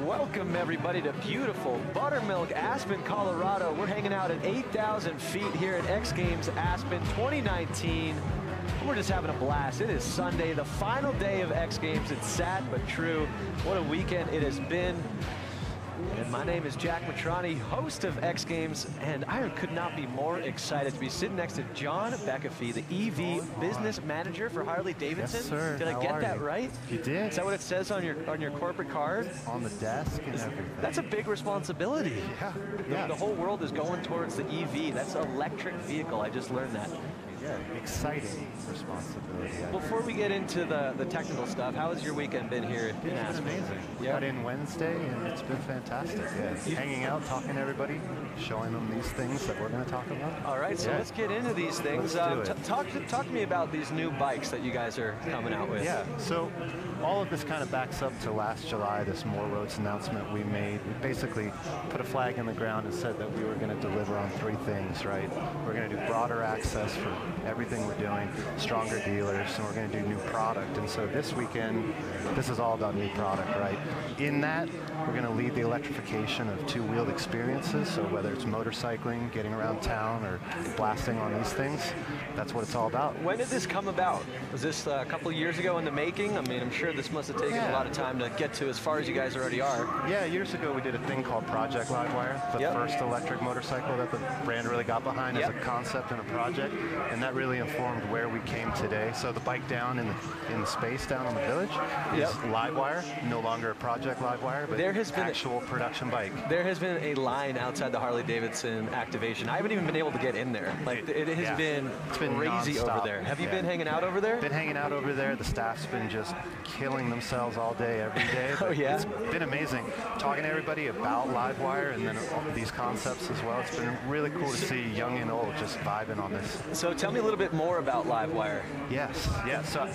Welcome everybody to beautiful Buttermilk, Aspen, Colorado. We're hanging out at 8,000 feet here at X Games Aspen 2019. We're just having a blast. It is Sunday, the final day of X Games. It's sad but true. What a weekend it has been. And my name is Jack Matrani, host of X Games, and I could not be more excited to be sitting next to John Beckefee, the EV business manager for Harley-Davidson. Yes, sir. Did I get that right? You did. Is that what it says on your corporate card? On the desk and everything. That's a big responsibility. Yeah. The whole world is going towards the EV. That's an electric vehicle. I just learned that. Yeah, exciting responsibility. Before we get into the technical stuff, how has your weekend been here in Aspen? Amazing. Yeah. Got in Wednesday and it's been fantastic. Yeah, hanging out, talking to everybody, showing them these things that we're going to talk about. All right, so let's get into these things. Let's do it. Talk to me about these new bikes that you guys are coming out with. Yeah, so all of this kind of backs up to last July, this More Roads announcement we made. We basically put a flag in the ground and said that we were going to deliver on three things, right? We're going to do broader access for everything we're doing, stronger dealers, and we're going to do new product. And so this weekend, this is all about new product, right? In that, we're going to lead the electrification of two-wheeled experiences. So whether it's motorcycling, getting around town, or blasting on these things, that's what it's all about. When did this come about? Was this a couple of years ago in the making? I mean, I'm sure this must have taken a lot of time to get to as far as you guys already are. Yeah, years ago we did a thing called Project Livewire, the first electric motorcycle that the brand really got behind as a concept and a project, and that really informed where we came today. So the bike down in the space down on the village is Livewire, no longer a Project Livewire, but actual production bike. There has been a line outside the Harley-Davidson activation. I haven't even been able to get in there. Like it has been crazy over there. Have you been hanging out over there? Been hanging out over there. The staff's been just killing themselves all day, every day. It's been amazing. Talking to everybody about Livewire and then these concepts as well. It's been really cool to see young and old just vibing on this. So tell me a little bit more about Livewire. Yes. So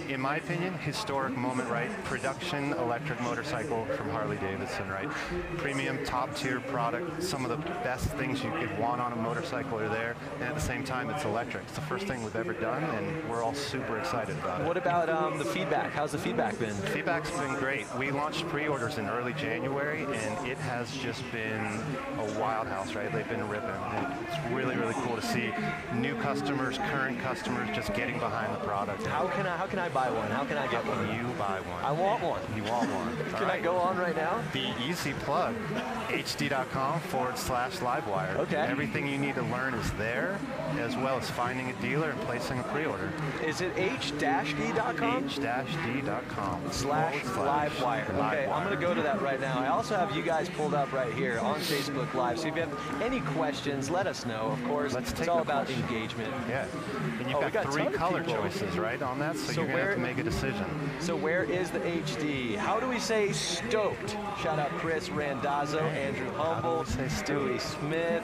in my opinion, historic moment, right? Production electric motorcycle from Harley-Davidson, right? Premium, top tier product. Some of the best things you could want on a motorcycle are there. And at the same time, it's electric. It's the first thing we've ever done, and we're all super excited about it. What about the feedback? How's the feedback been? Feedback's been great. We launched pre-orders in early January, and it has just been a wild house, right? They've been ripping. And it's really, really cool to see new customers customers, current customers, just getting behind the product. How can I buy one? How can I get one? You buy one. I want one. You want one. Can I go on right now? The easy plug, hd.com/livewire. Okay. Everything you need to learn is there, as well as finding a dealer and placing a pre-order. Is it h-d.com? h-d.com/livewire. Okay, I'm going to go to that right now. I also have you guys pulled up right here on Facebook Live. So if you have any questions, let us know. Of course, it's all about engagement. Yeah. And you've got 3 color choices, right, on that, so you're going to have to make a decision. So where is the HD? How do we say stoked? Shout out Chris Randazzo, Andrew Humble, Stewie Smith.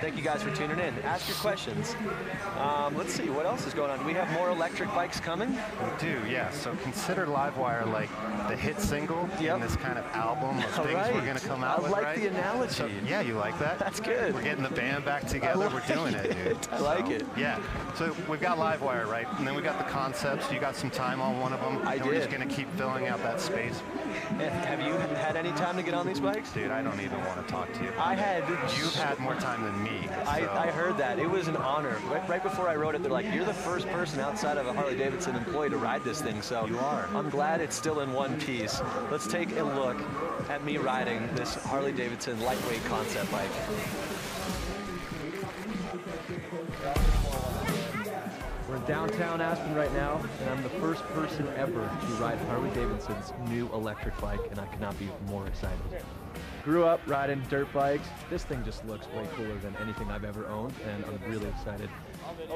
Thank you guys for tuning in. Ask your questions. Let's see, what else is going on? Do we have more electric bikes coming? We do, yeah. So consider Livewire like the hit single in this kind of album of things we're going to come out with, I like the analogy. So, yeah, you like that? That's good. We're getting the band back together. We're doing it, dude. I like it. Yeah. So we've got Livewire, right? And then we got the concepts. You got some time on one of them. We're just going to keep filling out that space. Have you had any time to get on these bikes? Dude, I don't even want to talk to you. You've had more time than me. So. I heard that. It was an honor. Right before I wrote it, they're like, you're the first person outside of a Harley-Davidson employee to ride this thing. So you are. I'm glad it's still in one piece. Let's take a look at me riding this Harley-Davidson lightweight concept bike. We're in downtown Aspen right now, and I'm the first person ever to ride Harley-Davidson's new electric bike, and I could not be more excited. Grew up riding dirt bikes. This thing just looks way cooler than anything I've ever owned, and I'm really excited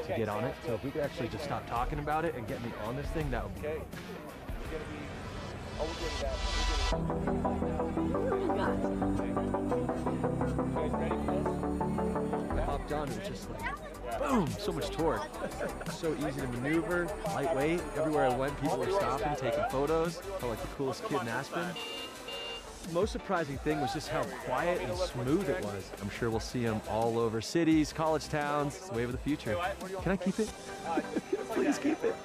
to get on it. So if we could actually just stop talking about it and get me on this thing, that would be great. I hopped on, it was just like, boom, so much torque. So easy to maneuver, lightweight. Everywhere I went, people were stopping, taking photos. Felt like the coolest kid in Aspen. The most surprising thing was just how quiet and smooth it was. I'm sure we'll see them all over cities, college towns. It's the wave of the future. Can I keep it? Please keep it.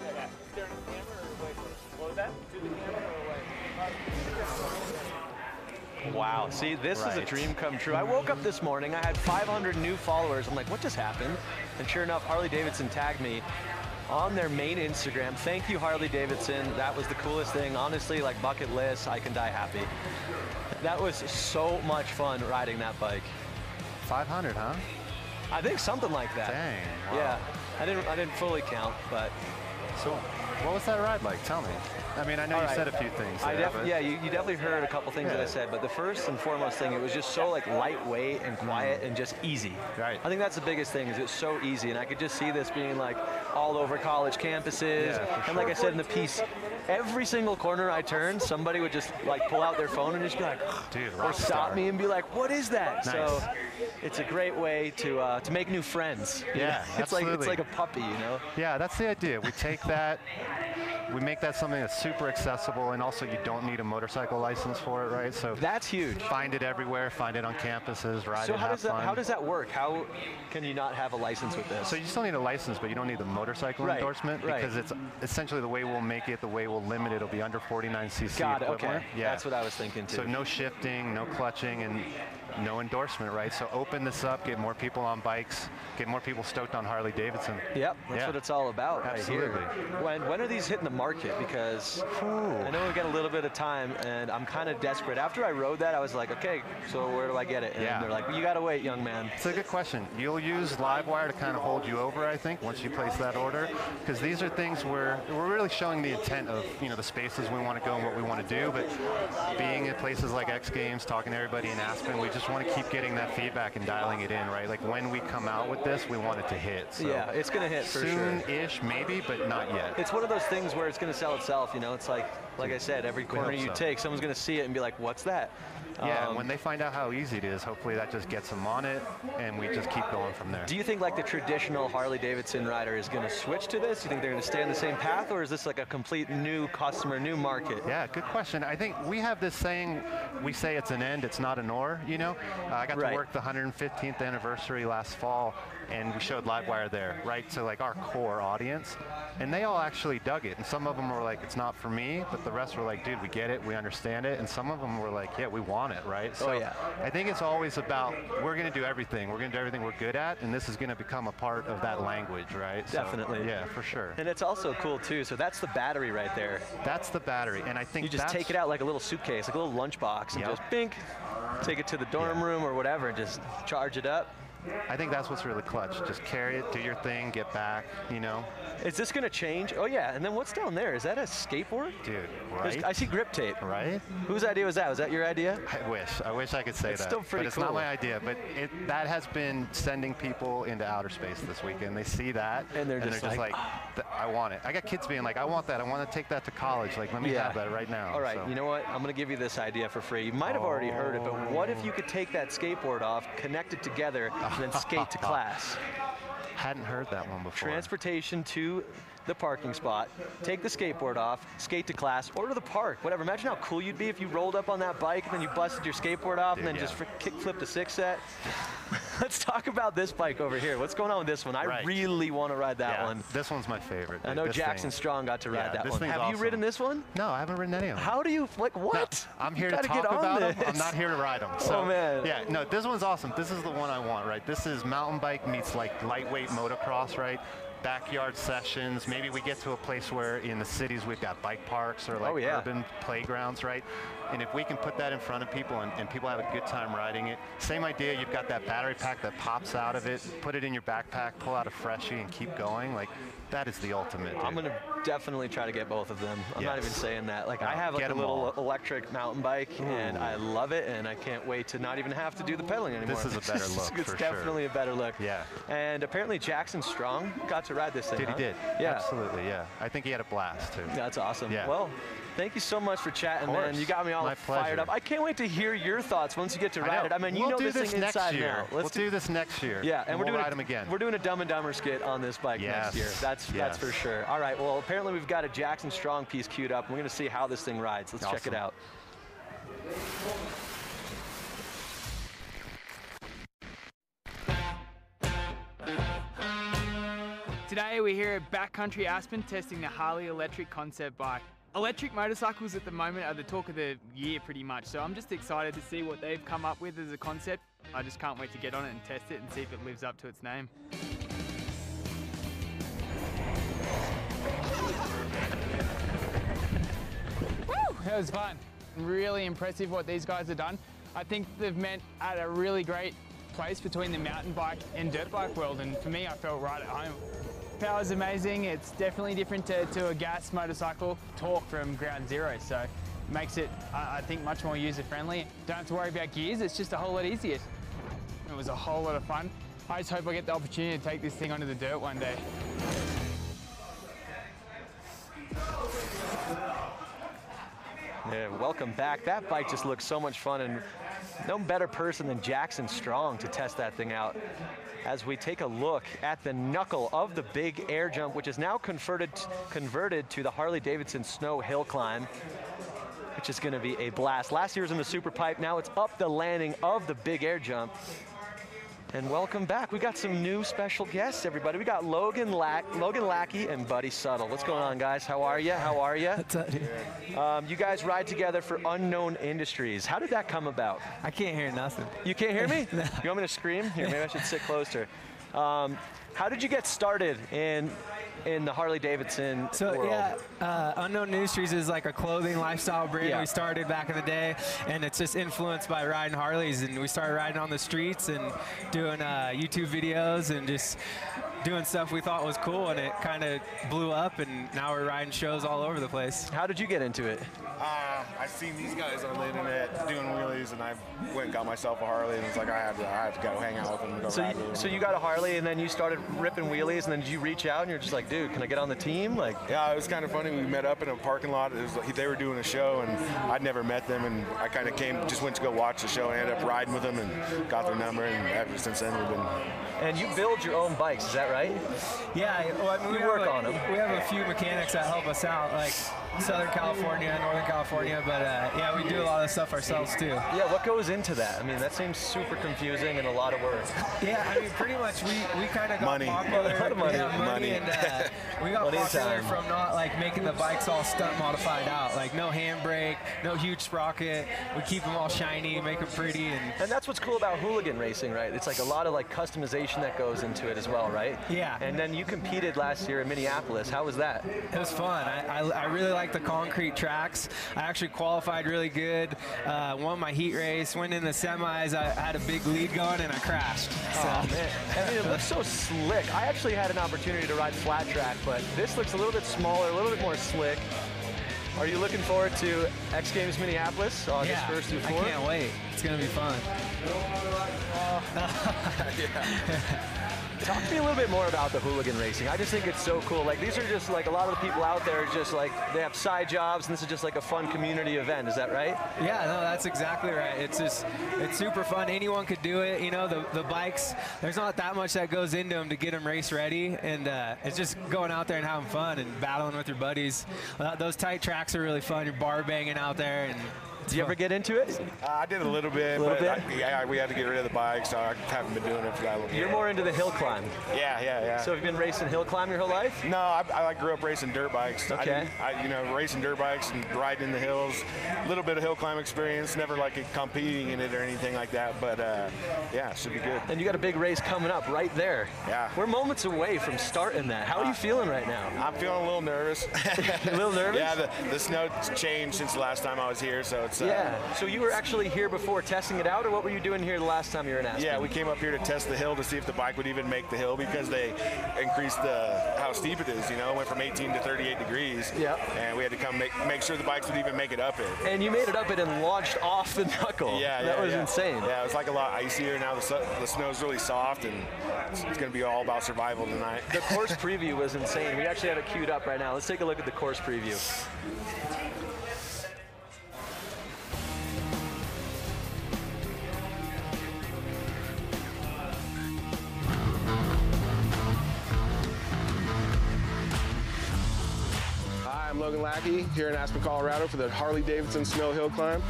Wow, see, this is a dream come true. I woke up this morning, I had 500 new followers. I'm like, what just happened? And sure enough, Harley-Davidson tagged me on their main Instagram. Thank you, Harley-Davidson. That was the coolest thing. Honestly, like bucket list, I can die happy. That was so much fun riding that bike. 500, huh? I think something like that. Dang. Wow. Yeah, I didn't fully count, but. So, what was that ride like? Tell me. I mean, I know you said a few things. Yeah, you definitely heard a couple things that I said, but the first and foremost thing, it was just so like lightweight and quiet and just easy. Right. I think that's the biggest thing, is it's so easy, and I could just see this being like all over college campuses. And like I said in the piece, every single corner I turned, somebody would just like pull out their phone and just be like, dude, or stop me and be like, what is that? Nice. So it's a great way to make new friends. Yeah, absolutely. It's like a puppy, you know? Yeah, that's the idea. We take that, we make that something that's super accessible, and also you don't need a motorcycle license for it, right? So that's huge. Find it everywhere, find it on campuses, ride it, have fun. How does that work? How can you not have a license with this? So you still need a license, but you don't need the motorcycle endorsement, because it's essentially the way we'll make it, the way we'll limit it, it'll be under 49cc Got it, equivalent. okay. Yeah. That's what I was thinking too. So no shifting, no clutching, and no endorsement, right? So open this up, get more people on bikes, get more people stoked on Harley-Davidson. Yep, that's what it's all about. Absolutely. Right here. When are these hitting the market? Because I know we've got a little bit of time, and I'm kind of desperate. After I rode that, I was like, okay, so where do I get it? And they're like, well, you got to wait, young man. It's a good question. You'll use Livewire to kind of hold you over, I think, once you place that order, because these are things where we're really showing the intent of, you know, the spaces we want to go and what we want to do, but being at places like X Games, talking to everybody in Aspen, we just want to keep getting that feedback and dialing it in, right? Like when we come out with this, we want it to hit. So yeah, it's going to hit for sure. Soon-ish, maybe, but not yet. It's one of those things where it's going to sell itself, you know? It's like I said, every corner you take, someone's going to see it and be like, what's that? Yeah, when they find out how easy it is, hopefully that just gets them on it, and we just keep going from there. Do you think like the traditional Harley-Davidson rider is going to switch to this? Do you think they're going to stay on the same path, or is this like a complete new customer, new market? Yeah, good question. I think we have this saying, we say it's an end, it's not an or, you know? I got to work the 115th anniversary last fall and we showed Livewire there, right, to like our core audience, and they all actually dug it. And some of them were like, it's not for me, but the rest were like, dude, we get it, we understand it. And some of them were like, yeah, we want it, right? So I think it's always about, we're going to do everything. We're going to do everything we're good at, and this is going to become a part of that language, right? Definitely. So, yeah, for sure. And it's also cool too. So that's the battery right there. That's the battery, and I think you just take it out like a little suitcase, like a little lunchbox, and just bink, take it to the dorm room or whatever, and just charge it up. I think that's what's really clutch. Just carry it, do your thing, get back, you know. Is this going to change? Oh, yeah. And then what's down there? Is that a skateboard? Dude, right? I see grip tape. Right? Whose idea was that? Was that your idea? I wish I could say it's that. Still pretty but it's cool. not my idea. But that has been sending people into outer space this weekend. They see that, and they're just like I want it. I got kids being like, I want that. I want to take that to college. Like, let me have that right now. All right, you know what? I'm going to give you this idea for free. You might have already heard it, but what if you could take that skateboard off, connect it together, and then skate to class? Hadn't heard that one before. Transportation to the parking spot, take the skateboard off, skate to class, or to the park, whatever. Imagine how cool you'd be if you rolled up on that bike and then you busted your skateboard off and then just kick flipped a six set. Let's talk about this bike over here. What's going on with this one? I really want to ride that one. This one's my favorite. I know Jackson Strong got to ride that one. Have you ridden this one? No, I haven't ridden any of them. How do you, like, what? No, I'm here to talk about them. I'm not here to ride them. So, oh, man. Yeah, no, this one's awesome. This is the one I want, right? This is mountain bike meets like lightweight motocross, right? Backyard sessions. Maybe we get to a place where in the cities we've got bike parks or like urban playgrounds, right? And if we can put that in front of people and people have a good time riding it, same idea, you've got that battery pack that pops out of it, put it in your backpack, pull out a freshie and keep going. Like, that is the ultimate, dude. I'm going to definitely try to get both of them. I'm not even saying that. Like, I have like a little electric mountain bike, and I love it, and I can't wait to not even have to do the pedaling anymore. This is a better look, It's definitely a better look. Yeah. And apparently Jackson Strong got to ride this thing, He did. Yeah. Absolutely, yeah. I think he had a blast, too. That's awesome. Yeah. Well, thank you so much for chatting, man. You got me all fired up. I can't wait to hear your thoughts once you get to ride it. I mean, you know this thing inside and out. We'll do this next year. Yeah, and we'll ride them again. We're doing a Dumb and Dumber skit on this bike next year. That's for sure. All right, well, apparently we've got a Jackson Strong piece queued up. We're going to see how this thing rides. Let's check it out. Today we're here at Backcountry Aspen testing the Harley electric concept bike. Electric motorcycles at the moment are the talk of the year pretty much, so I'm just excited to see what they've come up with as a concept. I just can't wait to get on it and test it and see if it lives up to its name. Woo! That was fun. Really impressive what these guys have done. I think they've met at a really great place between the mountain bike and dirt bike world, and for me I felt right at home. Power's amazing. It's definitely different to a gas motorcycle torque from ground zero, so it makes it, I think, much more user-friendly. Don't have to worry about gears, it's just a whole lot easier. It was a whole lot of fun. I just hope I get the opportunity to take this thing onto the dirt one day. Yeah, welcome back. That bike just looks so much fun, and no better person than Jackson Strong to test that thing out. As we take a look at the knuckle of the big air jump, which is now converted to the Harley-Davidson snow hill climb, which is going to be a blast. Last year was in the super pipe, now it's up the landing of the big air jump. And welcome back. We got some new special guests, everybody. We got Logan Lackey and Buddy Suttle. What's going on, guys? How are you? How are you? What's up, dude? You guys ride together for Unknown Industries. How did that come about? I can't hear nothing. You can't hear me? No. You want me to scream? Here, maybe I should sit closer. How did you get started in the Harley-Davidson world? Yeah, Unknown Industries is like a clothing lifestyle brand we started back in the day, and it's just influenced by riding Harleys, and we started riding on the streets and doing YouTube videos and just doing stuff we thought was cool, and it kind of blew up, and now we're riding shows all over the place. How did you get into it? I seen these guys on the internet doing wheelies, and I went and got myself a Harley, and it's like I had to go hang out with them and go ride with them. So you got a Harley, and then you started ripping wheelies, and then did you reach out and you're just like, dude, can I get on the team? Like, yeah, it was kind of funny. We met up in a parking lot. It was like they were doing a show, and I'd never met them, and I kind of just went to go watch the show, and ended up riding with them and got their number, and ever since then we've been. And you build your own bikes, is that right? Yeah, well, I mean, We work on them. We have a few mechanics that help us out, like Southern California, Northern California, but yeah, we do a lot of stuff ourselves too. Yeah, what goes into that? I mean, that seems super confusing and a lot of work. Yeah, I mean, pretty much we kind of got Money. popular. A lot of money. Yeah, Money. and we got Money and popular time. from not like making the bikes all stunt modified out, like no handbrake, no huge sprocket. We keep them all shiny, make them pretty, And that's what's cool about hooligan racing, right? It's like a lot of like customization that goes into it as well, right? Yeah. And then you competed last year in Minneapolis. How was that? it was fun. I really like the concrete tracks. I actually qualified really good, won my heat race, went in the semis. I had a big lead going and I crashed. So. Oh, man. I mean, it looks so slick. I actually had an opportunity to ride flat track, but this looks a little bit smaller, a little bit more slick. Are you looking forward to X Games Minneapolis August Yeah, 1st through 4th? I can't wait. It's going to be fun. Talk to me a little bit more about the hooligan racing. I just think it's so cool. Like, these are just like a lot of the people out there are just like, they have side jobs and this is just like a fun community event. Is that right? Yeah, no, that's exactly right. It's super fun. Anyone could do it. You know, the bikes, there's not that much that goes into them to get them race ready. And it's just going out there and having fun and battling with your buddies. Those tight tracks are really fun. You're bar banging out there. And Do you ever get into it? I did a little bit, Little but bit? yeah, we had to get rid of the bike, so I haven't been doing it for that long. You're more into the hill climb. Yeah. So have you been racing hill climb your whole life? No, I grew up racing dirt bikes. Okay. Racing dirt bikes and riding in the hills. A little bit of hill climb experience. Never like competing in it or anything like that. But yeah, should be good. And you got a big race coming up right there. Yeah. We're moments away from starting that. How are you feeling right now? I'm feeling a little nervous. A little nervous? Yeah, the snow changed since the last time I was here, so it's. Yeah. So you were actually here before testing it out, or what were you doing here the last time you were in Aspen? Yeah, we came up here to test the hill to see if the bike would even make the hill because they increased how steep it is. You know, it went from 18 to 38 degrees. Yep. And we had to come make sure the bikes would even make it up it. And you made it up it and launched off the knuckle. That was insane. Yeah, it was like a lot icier. Now the snow's really soft, and it's going to be all about survival tonight. The course preview was insane. We actually have it queued up right now. Let's take a look at the course preview. Hi, I'm Logan Lackey here in Aspen, Colorado for the Harley-Davidson Snow Hill Climb.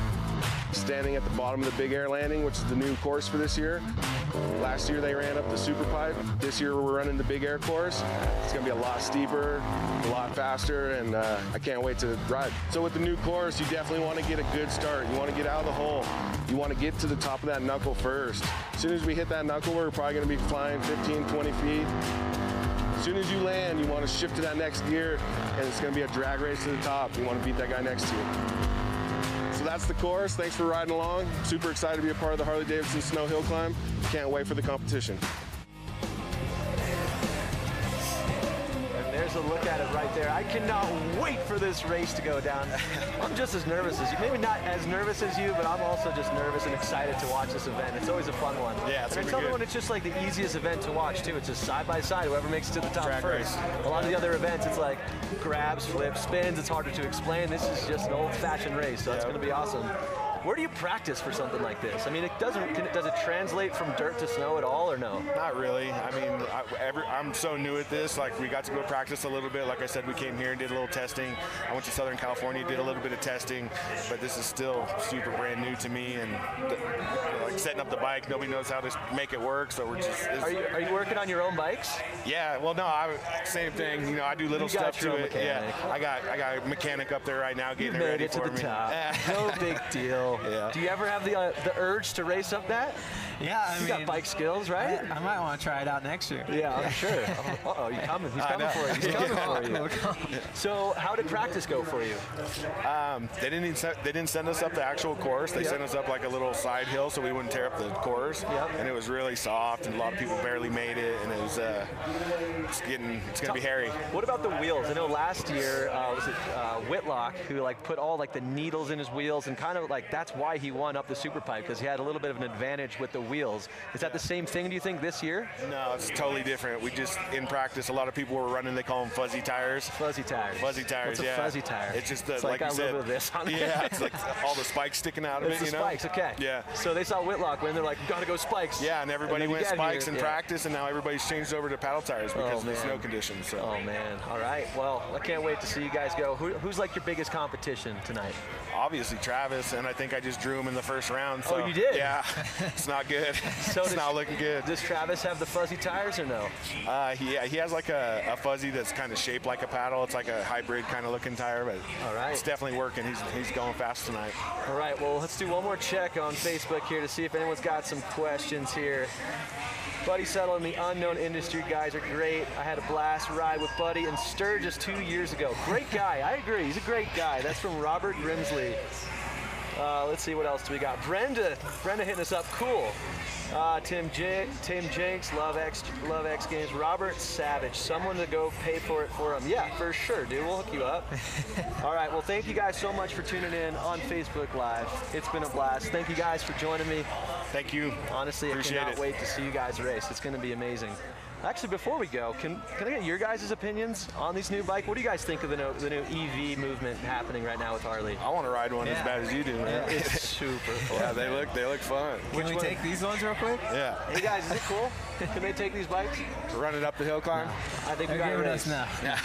Standing at the bottom of the Big Air Landing, which is the new course for this year. Last year they ran up the Super Pipe. This year we're running the Big Air course. It's gonna be a lot steeper, a lot faster, and I can't wait to ride. So with the new course, you definitely wanna get a good start. You wanna get out of the hole. You wanna get to the top of that knuckle first. As soon as we hit that knuckle, we're probably gonna be flying 15, 20 feet. As soon as you land, you want to shift to that next gear, and it's going to be a drag race to the top. You want to beat that guy next to you. So that's the course. Thanks for riding along. Super excited to be a part of the Harley-Davidson Snow Hill Climb. Can't wait for the competition. And there's a look at it right there. I cannot wait for this race to go down. I'm just as nervous as you. Maybe not as nervous as you, but I'm also just nervous and excited to watch this event. It's always a fun one. Yeah, it's and gonna it's be another good. one. It's just like the easiest event to watch too. It's just side by side. Whoever makes it to the top Drag first. race. A lot of the other events, it's like grabs, flips, spins. It's harder to explain. This is just an old-fashioned race, so it's going to be awesome. Where do you practice for something like this? I mean, does it translate from dirt to snow at all, or no? Not really. I mean, I'm so new at this. Like, we got to go practice a little bit. Like I said, we came here and did a little testing. I went to Southern California, did a little bit of testing, but this is still super brand new to me. And like setting up the bike, nobody knows how to make it work. So we're just. Are you working on your own bikes? Yeah. Well, no. Same thing. You know, I do little You got stuff your to own it. mechanic. Yeah. I got a mechanic up there right now getting You it made ready it to for the me. top. No big deal. Yeah. Do you ever have the urge to race up that? yeah, You got bike skills, right? I might want to try it out next year. Yeah, I'm sure. Uh-oh, he's coming for you. He's coming for you. So how did practice go for you? They didn't send us up the actual course. They sent us up like a little side hill so we wouldn't tear up the course. Yep. And it was really soft, and a lot of people barely made it, and it was it's gonna be hairy. What about the wheels? I know last year was it Whitlock who like put all like the needles in his wheels and kind of like that's why he won up the Super Pipe because he had a little bit of an advantage with the wheels. Is that the same thing, do you think, this year? No, it's totally different. We just, in practice, a lot of people were running, they call them fuzzy tires. Fuzzy tires. Fuzzy tires, What's a fuzzy tire? It's just the, it's like I you got said. a little bit of this on it. Yeah, it's like all the spikes sticking out of it's it, you know? spikes, okay. Yeah. So they saw Whitlock win, they're like, gotta go spikes. Yeah, and everybody went spikes in yeah. practice, and now everybody's changed over to paddle tires because of the snow conditions. So. Oh, man. All right. Well, I can't wait to see you guys go. Who's like your biggest competition tonight? Obviously Travis, and I think I just drew him in the first round. So, oh, you did? Yeah, it's not good. So it's not looking good. Does Travis have the fuzzy tires or no? He has like a fuzzy that's kind of shaped like a paddle. It's like a hybrid kind of looking tire, but all right. It's definitely working. He's going fast tonight. All right, well, let's do one more check on Facebook here to see if anyone's got some questions here. Buddy Settle and the Unknown Industry guys are great. I had a blast ride with Buddy in Sturgis 2 years ago. Great guy, I agree. He's a great guy. That's from Robert Grimsley. Let's see, what else do we got? Brenda hitting us up. Cool. Tim Jenks, love X Games. Robert Savage, someone to go pay for it for him. Yeah, for sure, dude. We'll hook you up. All right, well, thank you guys so much for tuning in on Facebook Live. It's been a blast. Thank you guys for joining me. Thank you. Honestly, Appreciate I cannot wait to see you guys race. It's going to be amazing. Actually, before we go, can I get your guys' opinions on these new bikes? What do you guys think of the new EV movement happening right now with Harley? I want to ride one as bad as you do, man. It's super fun. Yeah, they look fun. Can we take these ones real quick? Yeah. Hey guys, is it cool? Can they take these bikes? Run it up the hill climb? I think we got a race. now. Yeah.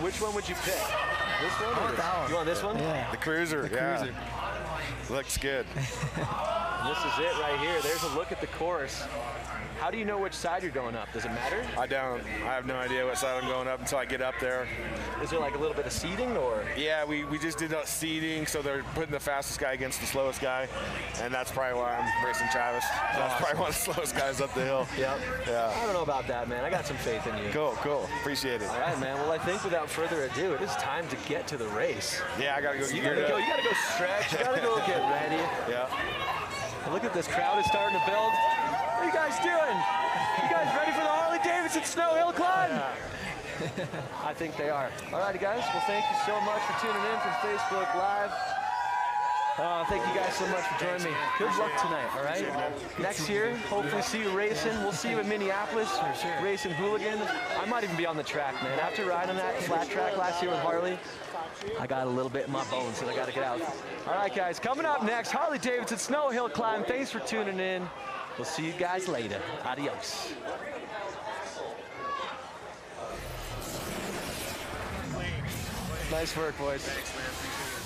Which one would you pick? This one? I want that one. You want this one? Yeah. The Cruiser. Cruiser. Looks good. This is it right here. There's a look at the course. How do you know which side you're going up? Does it matter? I don't. I have no idea what side I'm going up until I get up there. Is there like a little bit of seating or? Yeah, we just did seating, so they're putting the fastest guy against the slowest guy, and that's probably why I'm racing Travis. That's probably one of the slowest guys up the hill. Yep. Yeah. I don't know about that, man. I got some faith in you. Cool. Appreciate it. All right, man. Well, I think without further ado, it is time to get to the race. Yeah, I gotta go. You gotta go stretch. You gotta go get ready. Yeah. Look at this crowd is starting to build. What are you guys doing? You guys ready for the Harley-Davidson snow hill climb? Yeah. I think they are. All righty, guys. Well, thank you so much for tuning in from Facebook Live. Thank you guys so much for joining me. Good luck tonight, all right? Next year, hopefully see you racing. We'll see you in Minneapolis, racing Hooligan. I might even be on the track, man. After riding that flat track last year with Harley, I got a little bit in my bones, so I got to get out. All right, guys, coming up next, Harley-Davidson Snow Hill Climb. Thanks for tuning in. We'll see you guys later. Adios. Nice work, boys. Thanks, man. Appreciate it.